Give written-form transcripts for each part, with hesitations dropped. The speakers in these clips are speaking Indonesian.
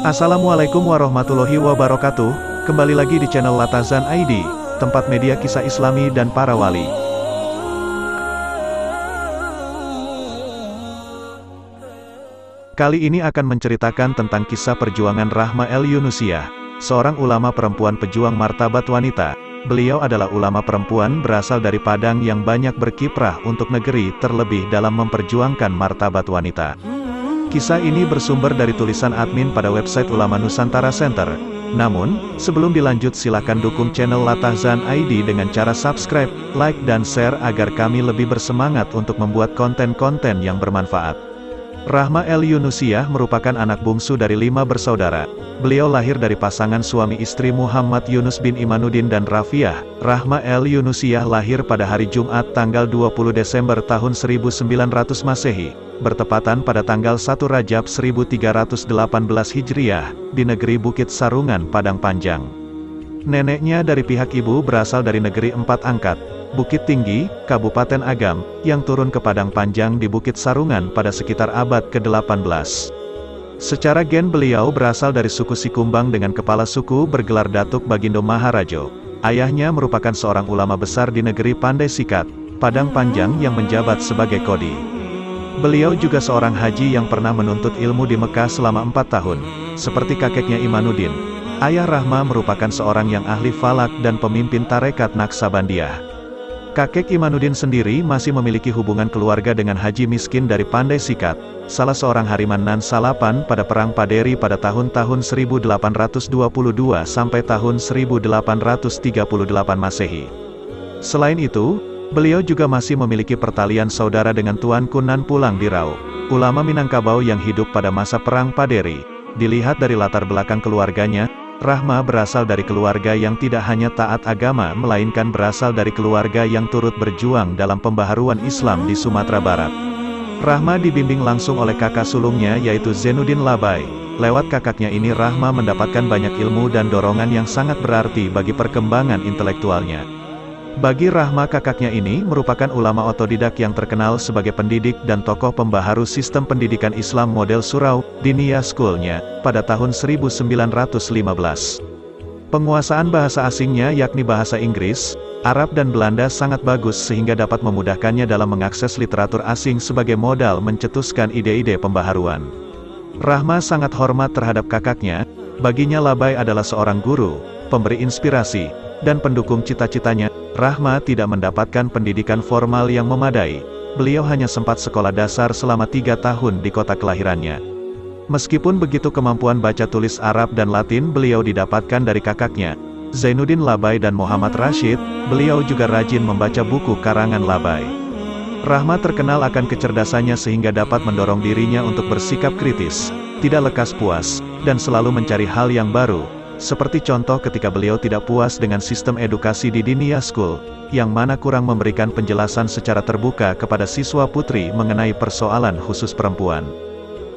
Assalamualaikum warahmatullahi wabarakatuh. Kembali lagi di channel Latazan ID, tempat media kisah Islami dan para wali. Kali ini akan menceritakan tentang kisah perjuangan Rahma El Yunusiyah, seorang ulama perempuan pejuang martabat wanita. Beliau adalah ulama perempuan berasal dari Padang yang banyak berkiprah untuk negeri, terlebih dalam memperjuangkan martabat wanita. Kisah ini bersumber dari tulisan admin pada website Ulama Nusantara Center. Namun, sebelum dilanjut silakan dukung channel Latazan ID dengan cara subscribe, like dan share agar kami lebih bersemangat untuk membuat konten-konten yang bermanfaat. Rahma El Yunusiyah merupakan anak bungsu dari 5 bersaudara. Beliau lahir dari pasangan suami istri Muhammad Yunus bin Imanuddin dan Rafiah. Rahma El Yunusiyah lahir pada hari Jumat tanggal 20 Desember tahun 1900 Masehi, bertepatan pada tanggal 1 Rajab 1318 Hijriah, di negeri Bukit Sarungan, Padang Panjang. Neneknya dari pihak ibu berasal dari negeri Empat Angkat, Bukit Tinggi, Kabupaten Agam, yang turun ke Padang Panjang di Bukit Sarungan pada sekitar abad ke-18. Secara gen beliau berasal dari suku Sikumbang dengan kepala suku bergelar Datuk Bagindo Maharajo. Ayahnya merupakan seorang ulama besar di negeri Pandai Sikat, Padang Panjang yang menjabat sebagai Qodhi. Beliau juga seorang haji yang pernah menuntut ilmu di Mekah selama 4 tahun, seperti kakeknya Imanuddin. Ayah Rahma merupakan seorang yang ahli falak dan pemimpin tarekat Naksabandiyah. Kakek Imanuddin sendiri masih memiliki hubungan keluarga dengan haji miskin dari Pandai Sikat, salah seorang Hariman Nan Salapan pada Perang Paderi pada tahun-tahun 1822 sampai tahun 1838 Masehi. Selain itu, beliau juga masih memiliki pertalian saudara dengan Tuanku Nan Pulang di Rau, ulama Minangkabau yang hidup pada masa Perang Paderi. Dilihat dari latar belakang keluarganya, Rahma berasal dari keluarga yang tidak hanya taat agama melainkan berasal dari keluarga yang turut berjuang dalam pembaharuan Islam di Sumatera Barat. Rahma dibimbing langsung oleh kakak sulungnya yaitu Zainuddin Labai. Lewat kakaknya ini Rahma mendapatkan banyak ilmu dan dorongan yang sangat berarti bagi perkembangan intelektualnya. Bagi Rahma, kakaknya ini merupakan ulama otodidak yang terkenal sebagai pendidik dan tokoh pembaharu sistem pendidikan Islam model Surau, Diniyah School-nya, pada tahun 1915. Penguasaan bahasa asingnya yakni bahasa Inggris, Arab dan Belanda sangat bagus sehingga dapat memudahkannya dalam mengakses literatur asing sebagai modal mencetuskan ide-ide pembaharuan. Rahma sangat hormat terhadap kakaknya, baginya Labai adalah seorang guru, pemberi inspirasi, dan pendukung cita-citanya. Rahma tidak mendapatkan pendidikan formal yang memadai. Beliau hanya sempat sekolah dasar selama 3 tahun di kota kelahirannya. Meskipun begitu, kemampuan baca tulis Arab dan Latin beliau didapatkan dari kakaknya, Zainuddin Labai dan Muhammad Rashid. Beliau juga rajin membaca buku karangan Labai. Rahma terkenal akan kecerdasannya sehingga dapat mendorong dirinya untuk bersikap kritis, tidak lekas puas, dan selalu mencari hal yang baru. Seperti contoh ketika beliau tidak puas dengan sistem edukasi di Diniyah School, yang mana kurang memberikan penjelasan secara terbuka kepada siswa putri mengenai persoalan khusus perempuan.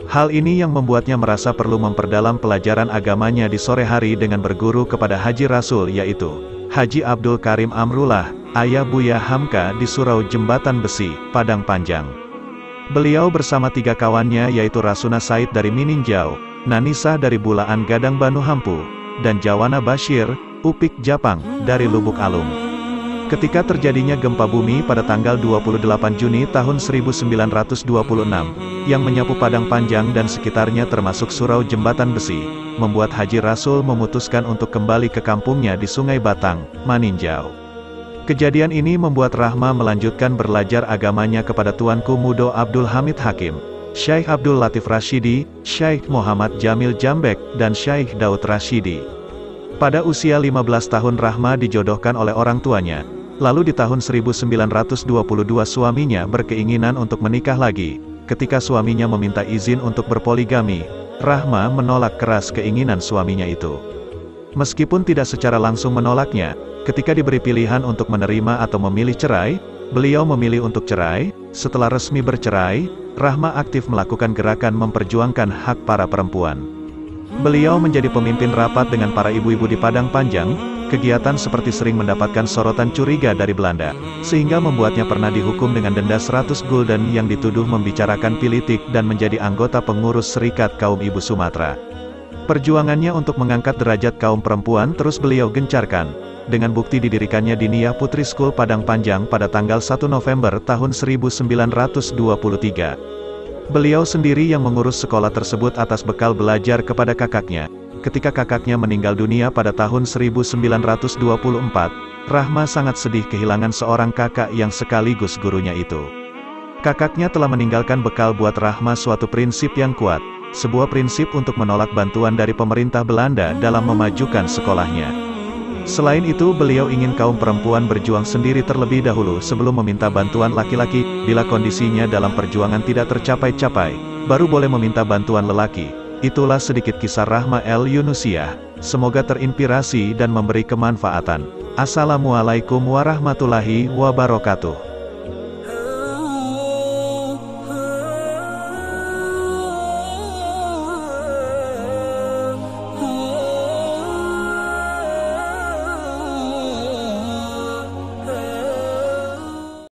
Hal ini yang membuatnya merasa perlu memperdalam pelajaran agamanya di sore hari dengan berguru kepada Haji Rasul yaitu Haji Abdul Karim Amrullah, ayah Buya Hamka di Surau Jembatan Besi, Padang Panjang. Beliau bersama 3 kawannya yaitu Rasuna Said dari Mininjau, Nanisah dari Bulaan Gadang Banu Hampu, dan Jawana Bashir, Upik Japang, dari Lubuk Alung. Ketika terjadinya gempa bumi pada tanggal 28 Juni tahun 1926, yang menyapu Padang Panjang dan sekitarnya termasuk Surau Jembatan Besi, membuat Haji Rasul memutuskan untuk kembali ke kampungnya di Sungai Batang, Maninjau. Kejadian ini membuat Rahma melanjutkan belajar agamanya kepada Tuanku Mudo Abdul Hamid Hakim, Syekh Abdul Latif Rashidi, Syekh Muhammad Jamil Jambek, dan Syekh Daud Rashidi. Pada usia 15 tahun Rahma dijodohkan oleh orang tuanya. Lalu di tahun 1922 suaminya berkeinginan untuk menikah lagi. Ketika suaminya meminta izin untuk berpoligami, Rahma menolak keras keinginan suaminya itu. Meskipun tidak secara langsung menolaknya, ketika diberi pilihan untuk menerima atau memilih cerai, beliau memilih untuk cerai. Setelah resmi bercerai, Rahma aktif melakukan gerakan memperjuangkan hak para perempuan. Beliau menjadi pemimpin rapat dengan para ibu-ibu di Padang Panjang, Kegiatan seperti sering mendapatkan sorotan curiga dari Belanda, sehingga membuatnya pernah dihukum dengan denda 100 gulden yang dituduh membicarakan politik dan menjadi anggota pengurus Serikat Kaum Ibu Sumatera. Perjuangannya untuk mengangkat derajat kaum perempuan terus beliau gencarkan, dengan bukti didirikannya Diniyah Putri School Padang Panjang pada tanggal 1 November tahun 1923. Beliau sendiri yang mengurus sekolah tersebut atas bekal belajar kepada kakaknya. Ketika kakaknya meninggal dunia pada tahun 1924, Rahma sangat sedih kehilangan seorang kakak yang sekaligus gurunya itu. Kakaknya telah meninggalkan bekal buat Rahma suatu prinsip yang kuat, sebuah prinsip untuk menolak bantuan dari pemerintah Belanda dalam memajukan sekolahnya. Selain itu, beliau ingin kaum perempuan berjuang sendiri terlebih dahulu sebelum meminta bantuan laki-laki. Bila kondisinya dalam perjuangan tidak tercapai-capai, baru boleh meminta bantuan lelaki. Itulah sedikit kisah Rahma El Yunusiah. Semoga terinspirasi dan memberi kemanfaatan. Assalamualaikum warahmatullahi wabarakatuh.